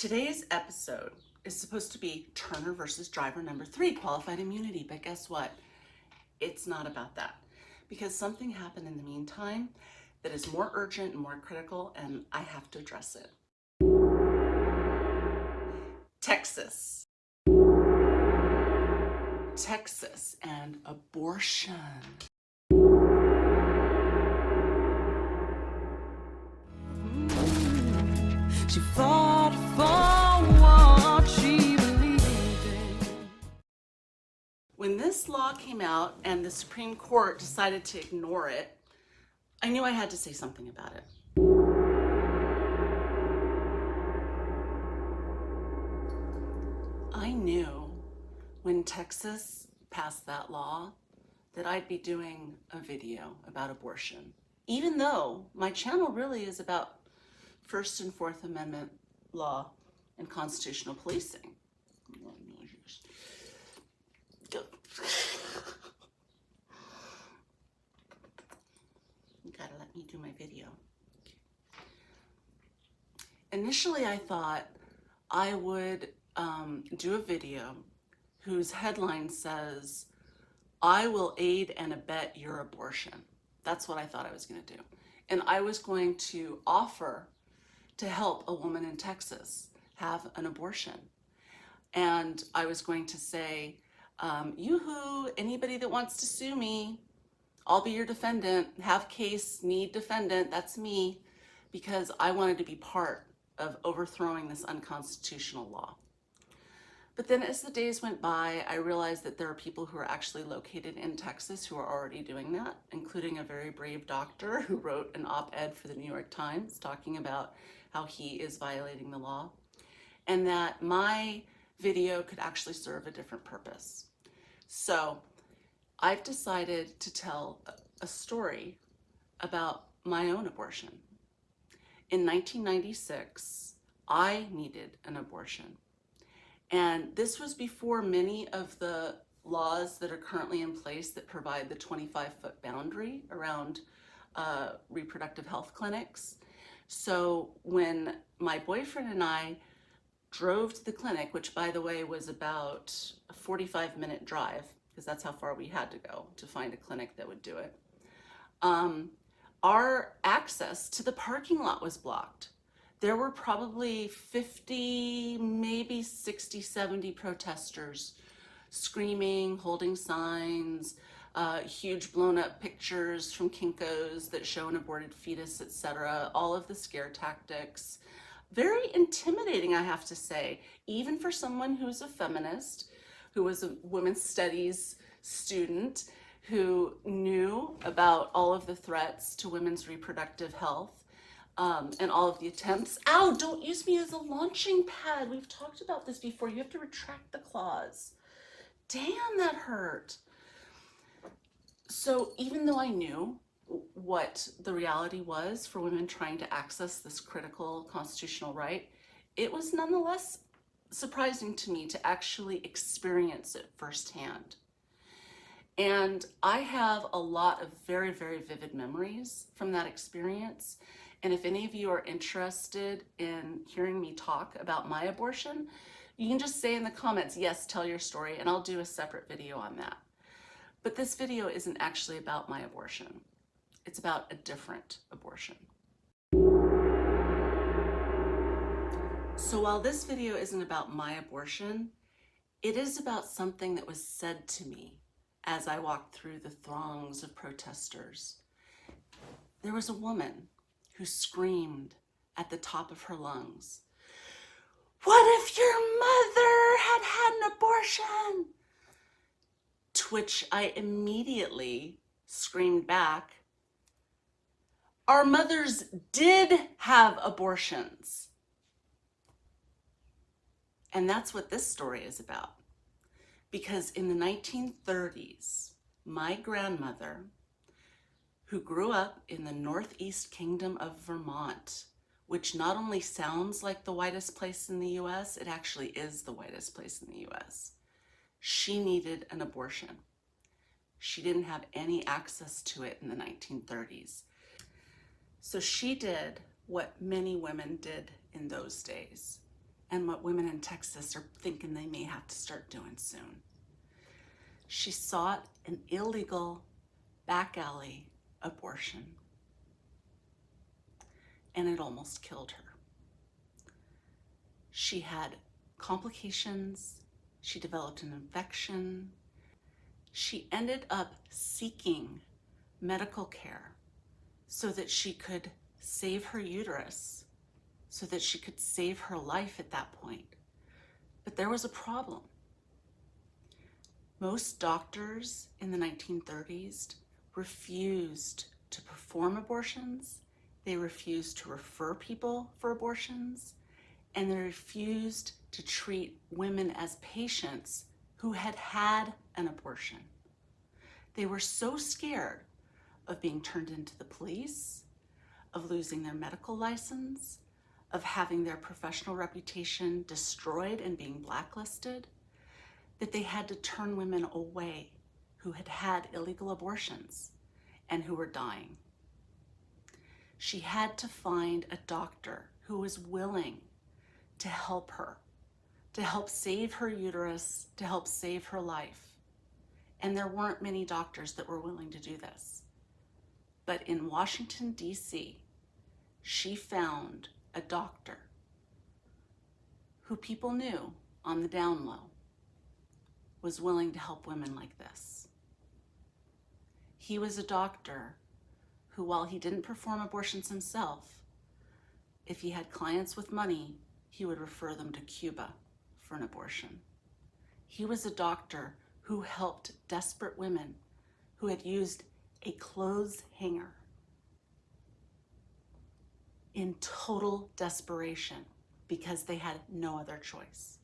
Today's episode is supposed to be Turner versus Driver number 3, qualified immunity, but guess what? It's not about that because something happened in the meantime that is more urgent and more critical, and I have to address it. Texas and abortion. She fought for what she believed in. When this law came out and the Supreme Court decided to ignore it, I knew I had to say something about it. I knew when Texas passed that law that I'd be doing a video about abortion, even though my channel really is about First and Fourth Amendment law and constitutional policing. You gotta let me do my video. Initially, I thought I would do a video whose headline says, "I will aid and abet your abortion." That's what I thought I was gonna do. And I was going to offer to help a woman in Texas have an abortion. And I was going to say, yoo-hoo, anybody that wants to sue me, I'll be your defendant, have case, need defendant, that's me, because I wanted to be part of overthrowing this unconstitutional law. But then as the days went by, I realized that there are people who are actually located in Texas who are already doing that, including a very brave doctor who wrote an op-ed for the New York Times talking about how he is violating the law, and that my video could actually serve a different purpose. So I've decided to tell a story about my own abortion. In 1996, I needed an abortion. And this was before many of the laws that are currently in place that provide the 25-foot boundary around reproductive health clinics. So when my boyfriend and I drove to the clinic, which by the way was about a 45-minute drive, because that's how far we had to go to find a clinic that would do it, our access to the parking lot was blocked. There were probably 50, maybe 60, 70 protesters screaming, holding signs, huge blown up pictures from Kinko's that show an aborted fetus, etc. All of the scare tactics. Very intimidating, I have to say, even for someone who's a feminist, who was a women's studies student, who knew about all of the threats to women's reproductive health. And all of the attempts. Ow, don't use me as a launching pad. We've talked about this before. You have to retract the claws. Damn, that hurt. So even though I knew what the reality was for women trying to access this critical constitutional right, it was nonetheless surprising to me to actually experience it firsthand. And I have a lot of very, very vivid memories from that experience. And if any of you are interested in hearing me talk about my abortion, you can just say in the comments, yes, tell your story, and I'll do a separate video on that. But this video isn't actually about my abortion. It's about a different abortion. So while this video isn't about my abortion, it is about something that was said to me as I walked through the throngs of protesters. There was a woman who screamed at the top of her lungs, "What if your mother had had an abortion?" To which I immediately screamed back, "Our mothers did have abortions." And that's what this story is about. Because in the 1930s, my grandmother, who grew up in the Northeast Kingdom of Vermont, which not only sounds like the whitest place in the US, it actually is the whitest place in the US. She needed an abortion. She didn't have any access to it in the 1930s. So she did what many women did in those days, and what women in Texas are thinking they may have to start doing soon. She sought an illegal back alley abortion, and it almost killed her. She had complications. She developed an infection. She ended up seeking medical care so that she could save her uterus, so that she could save her life at that point. But there was a problem. Most doctors in the 1930s refused to perform abortions. They refused to refer people for abortions, and they refused to treat women as patients who had had an abortion. They were so scared of being turned into the police, of losing their medical license, of having their professional reputation destroyed and being blacklisted, that they had to turn women away who had had illegal abortions and who were dying. She had to find a doctor who was willing to help her, to help save her uterus, to help save her life. And there weren't many doctors that were willing to do this. But in Washington, D.C., she found a doctor who people knew on the down low was willing to help women like this. He was a doctor who, while he didn't perform abortions himself, if he had clients with money, he would refer them to Cuba for an abortion. He was a doctor who helped desperate women who had used a clothes hanger in total desperation because they had no other choice.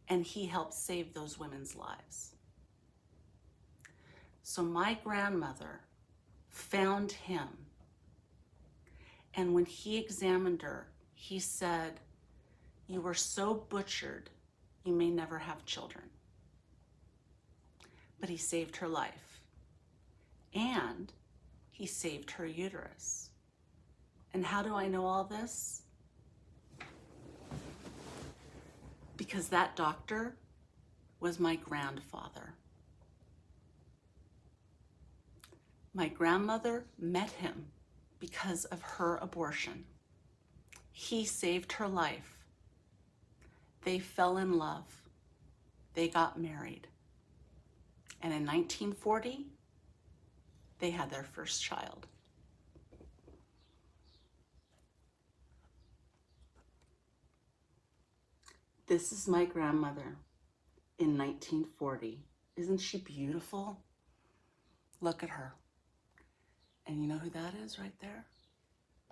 And he helped save those women's lives. So my grandmother found him, and when he examined her, he said, "You were so butchered, you may never have children." But he saved her life, and he saved her uterus. And how do I know all this? Because that doctor was my grandfather. My grandmother met him because of her abortion. He saved her life. They fell in love. They got married. And in 1940, they had their first child. This is my grandmother in 1940. Isn't she beautiful? Look at her. And you know who that is right there?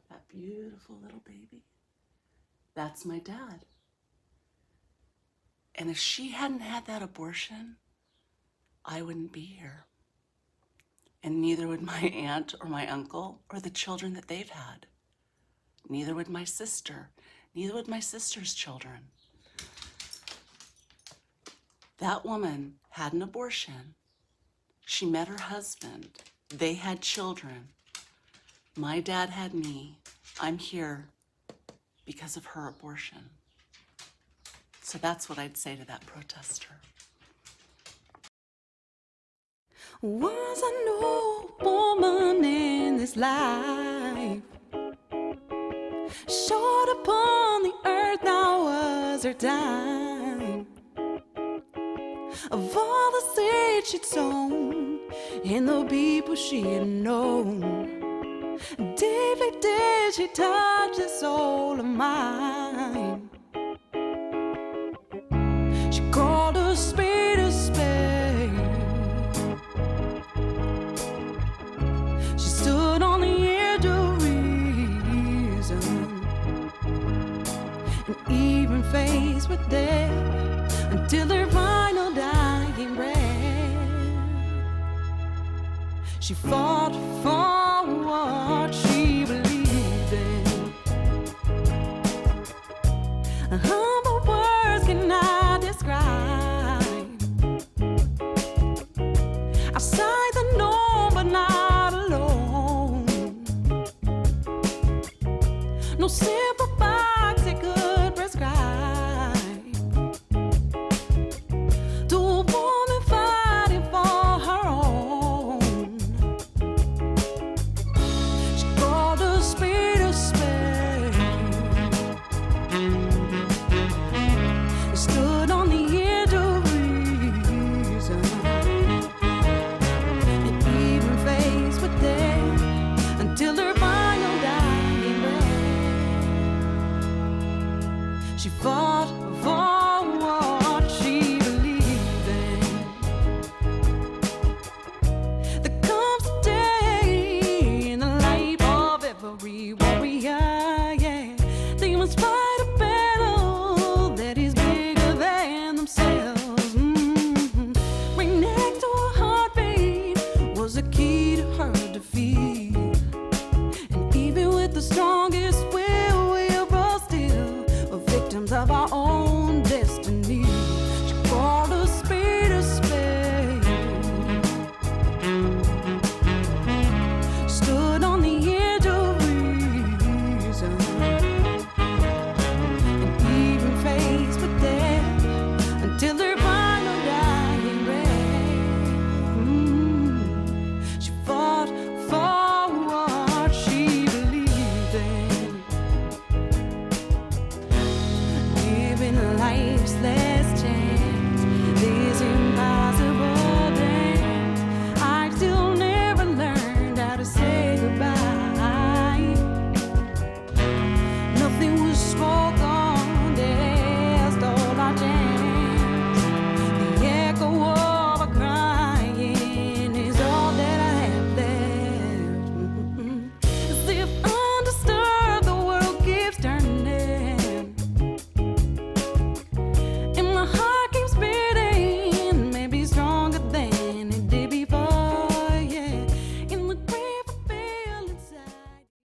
That beautiful little baby. That's my dad. And if she hadn't had that abortion, I wouldn't be here. And neither would my aunt or my uncle or the children that they've had. Neither would my sister. Neither would my sister's children. That woman had an abortion. She met her husband. They had children. My dad had me. I'm here because of her abortion. So that's what I'd say to that protester. Was I no woman in this life? Short upon the earth now was her time. Of all the seeds she'd sown in the people she had known, deeply did she touch the soul of mine. She called a spade a spade. She stood on the edge of reason and even faced with death until her final dying breath. She fought for what she believed in. Humble words cannot describe. Outside the norm, but not alone. No simple box it could prescribe. She fought for what she believed in. There comes a day in the life of every warrior, yeah. They must fight a battle that is bigger than themselves. Right next to her heartbeat was a key to her defeat. And even with the strongest will, we are still victims of our own destiny. She called a spade a spade. Stood on the edge of reason, and even faced with death until her final dying breath. She fought for what she believed in, giving life's last chance.